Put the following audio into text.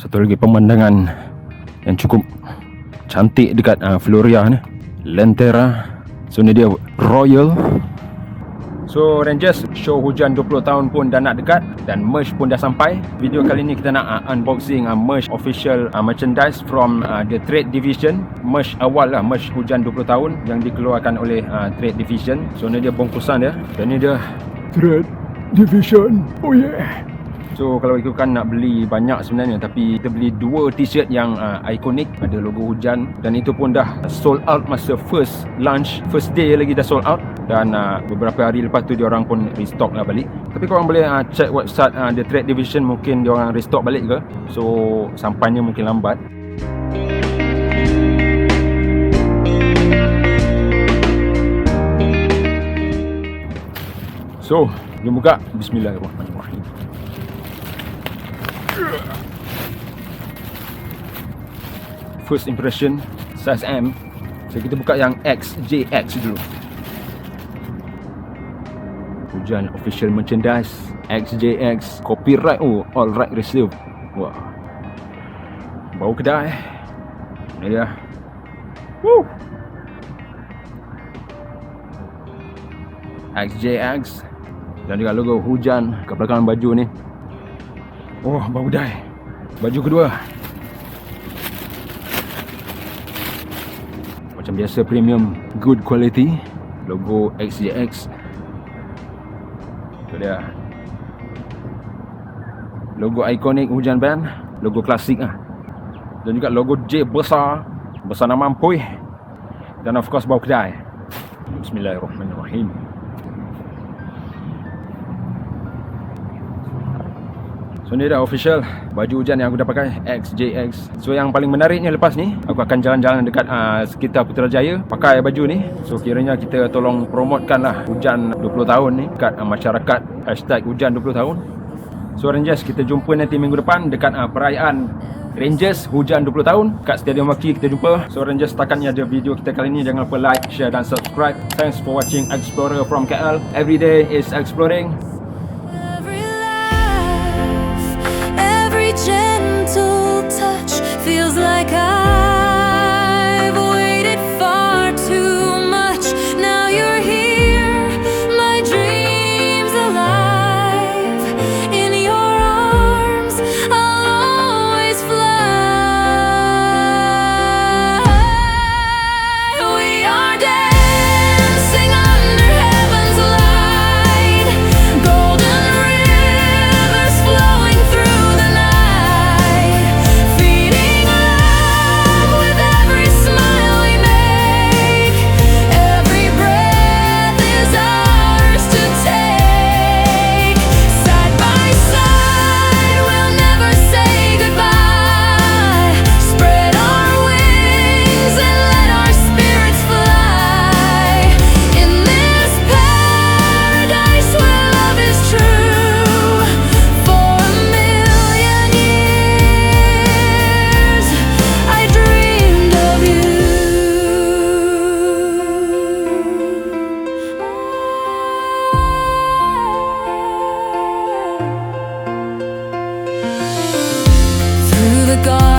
Satu lagi pemandangan yang cukup cantik dekat Floria ni, Lentera. So ni dia Royal. So Rangers, show Hujan 20 tahun pun dah nak dekat dan merch pun dah sampai. Video kali ni kita nak unboxing merch official merchandise from the trade division. Merch awal lah, merch Hujan 20 tahun yang dikeluarkan oleh trade division. So ni dia bungkusan dia. Dan ni dia trade division. Oh yeah. So kalau ikutkan nak beli banyak sebenarnya, tapi kita beli 2 t-shirt yang ikonik, ada logo Hujan, dan itu pun dah sold out masa first launch, first day lagi dah sold out. Dan beberapa hari lepas tu diorang pun restock lah balik. Tapi korang boleh check website the trade division, mungkin diorang restock balik ke. So sampainya mungkin lambat. So jom buka. Bismillahirrahmanirrahim. First impression, size M. So kita buka yang XJX dulu. Hujan official merchandise XJX, copyright, all right received. Wah, bau kedai. Ini dia. Woo. XJX dan juga logo Hujan kat belakang baju ni. Oh, bau kedai. Baju kedua, macam biasa, premium, good quality, logo XJX. Itu dia, logo ikonik Hujan Band, logo klasik lah. Dan juga logo J besar nama Ampui. Dan of course bau kedai. Bismillahirrahmanirrahim. So ni dah official baju hujan yang aku dah pakai, XJX. So yang paling menariknya lepas ni, aku akan jalan-jalan dekat sekitar Putrajaya pakai baju ni. So kiranya kita tolong promotekan lah Hujan 20 tahun ni dekat masyarakat, #Hujan 20 tahun. So Rangers, kita jumpa nanti minggu depan dekat perayaan Rangers Hujan 20 tahun kat Stadium Waki. Kita jumpa. So Rangers, setakat ni ada video kita kali ni. Jangan lupa like, share dan subscribe. Thanks for watching Explorer from KL. Every day is exploring. Gentle touch feels like I've waited far too much. Now you're here, my dreams alive. In your arms, I'll always fly. We are dancing under heaven's light. Golden rivers flowing through the night. The God